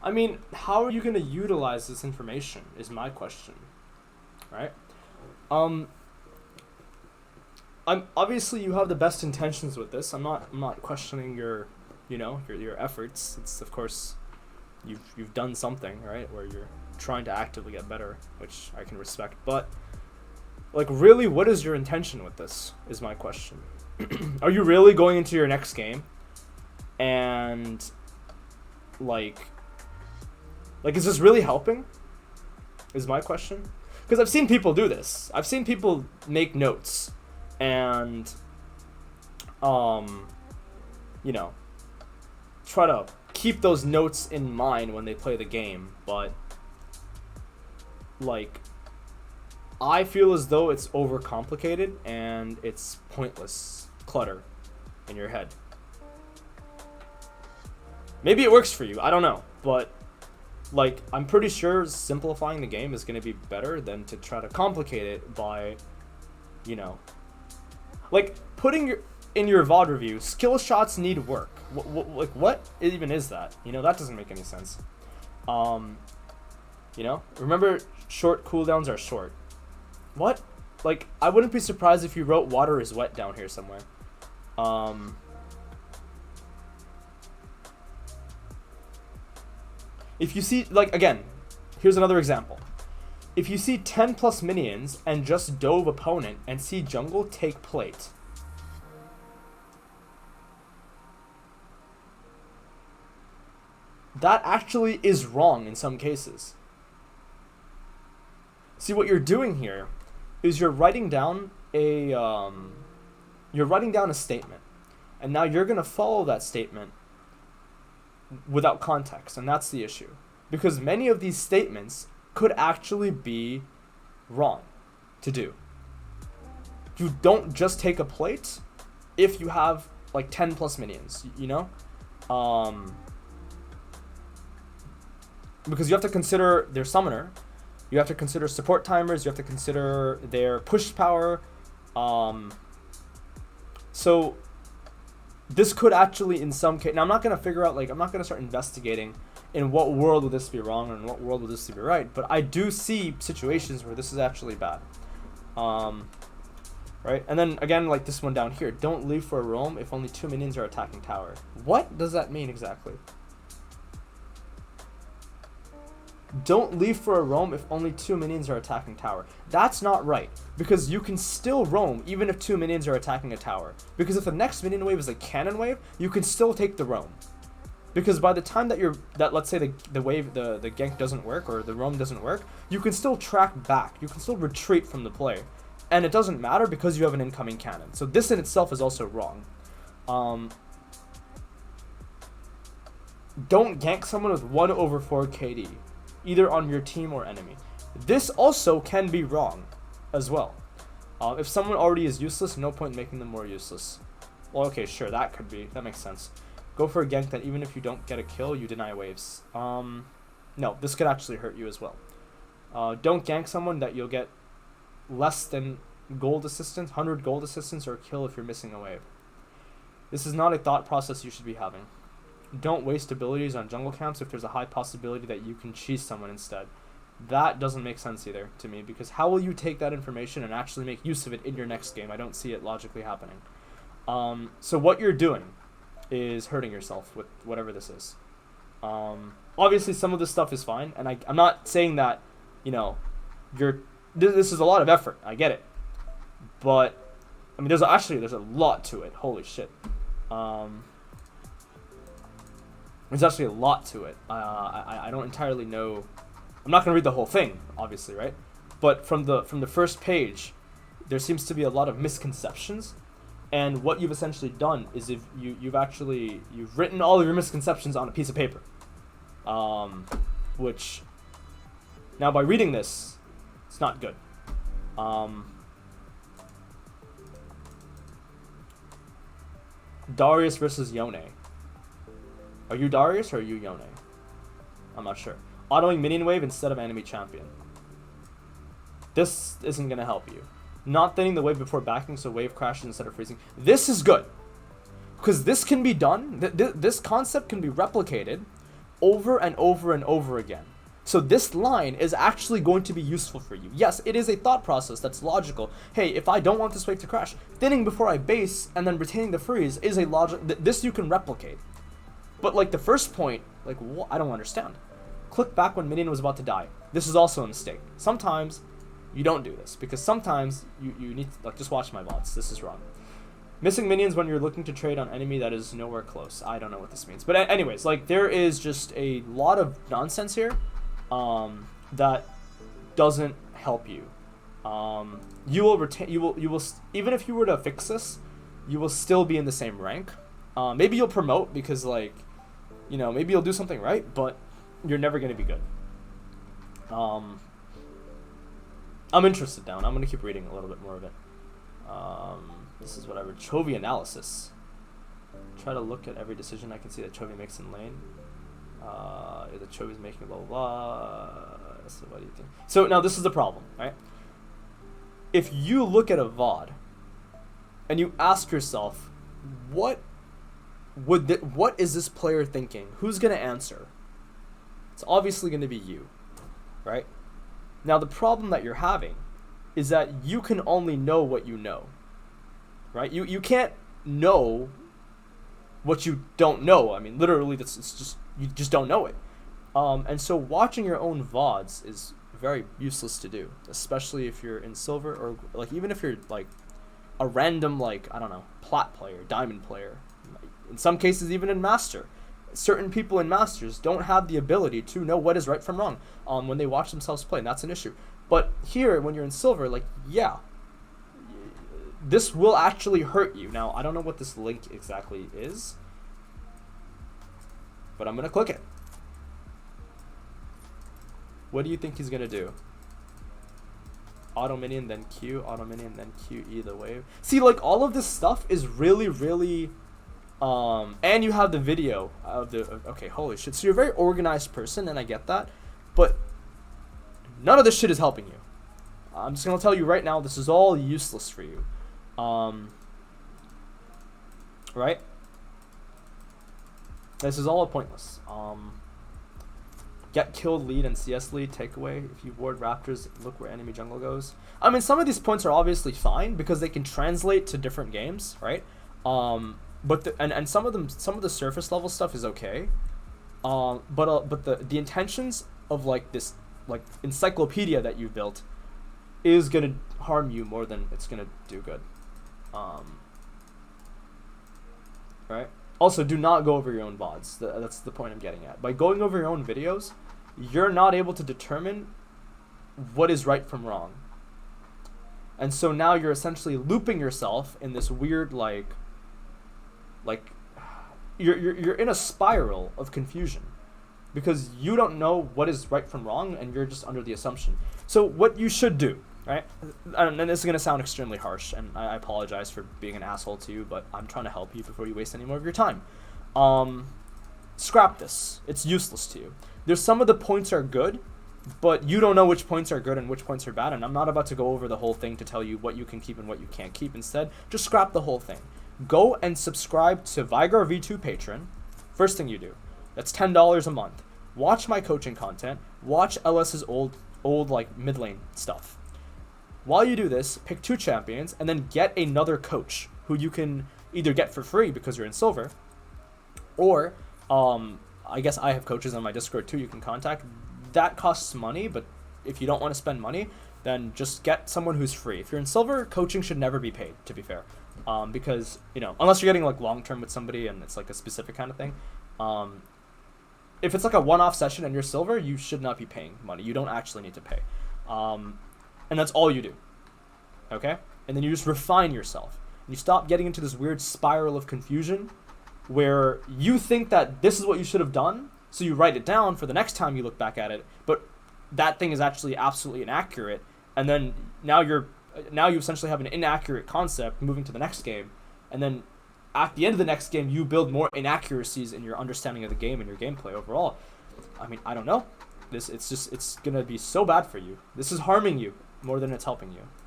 I mean, how are you going to utilize this information is my question, right? Um, I'm obviously you have the best intentions with this. I'm not questioning your, your efforts. It's of course you've done something, right? Where you're trying to actively get better, which I can respect. But like really what is your intention with this is my question. Are you really going into your next game and like is this really helping? Is my question. Because I've seen people do this. I've seen people make notes and you know, try to keep those notes in mind when they play the game, but like I feel as though it's overcomplicated and it's pointless clutter in your head. Maybe it works for you, I don't know, but like I'm pretty sure simplifying the game is going to be better than to try to complicate it by, like putting in your VOD review, skill shots need work. What even is that? That doesn't make any sense. Remember short cooldowns are short. What? Like, I wouldn't be surprised if you wrote water is wet down here somewhere. If you see, like, again, here's another example. If you see 10 plus minions and just dove opponent and see jungle, take plate. That actually is wrong in some cases. See, what you're doing here is you're writing down a statement, and now you're gonna follow that statement without context, and that's the issue, because many of these statements could actually be wrong to do. You don't just take a plate if you have like 10 plus minions, because you have to consider their summoner. You have to consider support timers. You have to consider their push power. So this could actually, in some case, now I'm not going to figure out, I'm not going to start investigating in what world will this be wrong and in what world will this be right. But I do see situations where this is actually bad. Right? And then again, like this one down here, don't leave for a roam if only 2 minions are attacking tower. What does that mean exactly? Don't leave for a roam if only 2 minions are attacking tower. That's not right, because you can still roam even if 2 minions are attacking a tower. Because if the next minion wave is a cannon wave, you can still take the roam. Because by the time that let's say the wave, the gank doesn't work or the roam doesn't work, you can still track back. You can still retreat from the play. And it doesn't matter because you have an incoming cannon. So this in itself is also wrong. Don't gank someone with 1/4 KD. Either on your team or enemy. This also can be wrong as well. If someone already is useless, no point in making them more useless. Well, okay, sure, that makes sense. Go for a gank that even if you don't get a kill, you deny waves. No, this could actually hurt you as well. Don't gank someone that you'll get less than gold assistance, 100 gold assistance, or a kill if you're missing a wave. This is not a thought process you should be having. Don't waste abilities on jungle camps if there's a high possibility that you can cheese someone instead. That doesn't make sense either to me, because how will you take that information and actually make use of it in your next game? I don't see it logically happening. So what you're doing is hurting yourself with whatever this is. Obviously some of this stuff is fine, and I'm not saying that, this is a lot of effort. I get it. But, I mean, there's a lot to it. Holy shit. There's actually a lot to it. I don't entirely know. I'm not going to read the whole thing, obviously, right? But from the first page, there seems to be a lot of misconceptions. And what you've essentially done is you've written all of your misconceptions on a piece of paper. Which, now by reading this, it's not good. Darius versus Yone. Are you Darius or are you Yone? I'm not sure. Autoing minion wave instead of enemy champion. This isn't going to help you. Not thinning the wave before backing so wave crashes instead of freezing. This is good. Because this can be done. This concept can be replicated over and over and over again. So this line is actually going to be useful for you. Yes, it is a thought process that's logical. Hey, if I don't want this wave to crash, thinning before I base and then retaining the freeze is a logic. This you can replicate. But like the first point, like I don't understand. Click back when minion was about to die. This is also a mistake. Sometimes you don't do this because sometimes you need to, like, just watch my VODs. This is wrong. Missing minions when you're looking to trade on enemy that is nowhere close. I don't know what this means. But anyways, like there is just a lot of nonsense here that doesn't help you. You will retain. You will even if you were to fix this, you will still be in the same rank. Maybe you'll promote because like, maybe you'll do something right, but you're never gonna be good. I'm interested now, and I'm gonna keep reading a little bit more of it. This is whatever. Chovy analysis. Try to look at every decision I can see that Chovy makes in lane. The Chovy's making blah blah blah. So what do you think? So now this is the problem, right? If you look at a VOD and you ask yourself, what is this player thinking? Who's gonna answer? It's obviously gonna be you, right? Now the problem that you're having is that you can only know what you know, right? You can't know what you don't know. I mean, literally, it's just you just don't know it. And so watching your own VODs is very useless to do, especially if you're in silver or like even if you're like a random like I don't know plat player, diamond player. In some cases, even in master, certain people in masters don't have the ability to know what is right from wrong when they watch themselves play, and that's an issue. But here, when you're in silver, like yeah, this will actually hurt you. Now I don't know what this link exactly is, but I'm gonna click it. What do you think he's gonna do? Auto minion, then Q, auto minion, then Q, E the wave. See, like all of this stuff is really, and you have the video of the, okay, holy shit. So you're a very organized person, and I get that, but none of this shit is helping you. I'm just gonna tell you right now, this is all useless for you. Right? This is all pointless. Get killed lead and CS lead takeaway. If you ward raptors, look where enemy jungle goes. I mean, some of these points are obviously fine because they can translate to different games, right? But some of the surface level stuff is okay. But the intentions of like this like encyclopedia that you built is gonna harm you more than it's gonna do good. Right? Also, do not go over your own VODs. That's the point I'm getting at. By going over your own videos, you're not able to determine what is right from wrong. And so now you're essentially looping yourself in this weird like you're in a spiral of confusion because you don't know what is right from wrong and you're just under the assumption. So what you should do, right? And this is going to sound extremely harsh, and I apologize for being an asshole to you, but I'm trying to help you before you waste any more of your time. Scrap this. It's useless to you. There's some of the points are good, but you don't know which points are good and which points are bad, and I'm not about to go over the whole thing to tell you what you can keep and what you can't keep. Instead, just scrap the whole thing. Go and subscribe to Vigar V2 Patron. First thing you do. That's $10 a month. Watch my coaching content. Watch LS's old like mid lane stuff. While you do this, pick 2 champions and then get another coach who you can either get for free because you're in silver, or I guess I have coaches on my Discord too you can contact. That costs money, but if you don't want to spend money, then just get someone who's free. If you're in silver, coaching should never be paid, to be fair. Because, unless you're getting like long term with somebody and it's like a specific kind of thing. If it's like a one-off session and you're silver, you should not be paying money. You don't actually need to pay. And that's all you do. Okay? And then you just refine yourself. And you stop getting into this weird spiral of confusion where you think that this is what you should have done, so you write it down for the next time you look back at it, but that thing is actually absolutely inaccurate, and then now you essentially have an inaccurate concept moving to the next game, and then at the end of the next game you build more inaccuracies in your understanding of the game and your gameplay overall. I mean, I don't know. It's gonna be so bad for you. This is harming you more than it's helping you.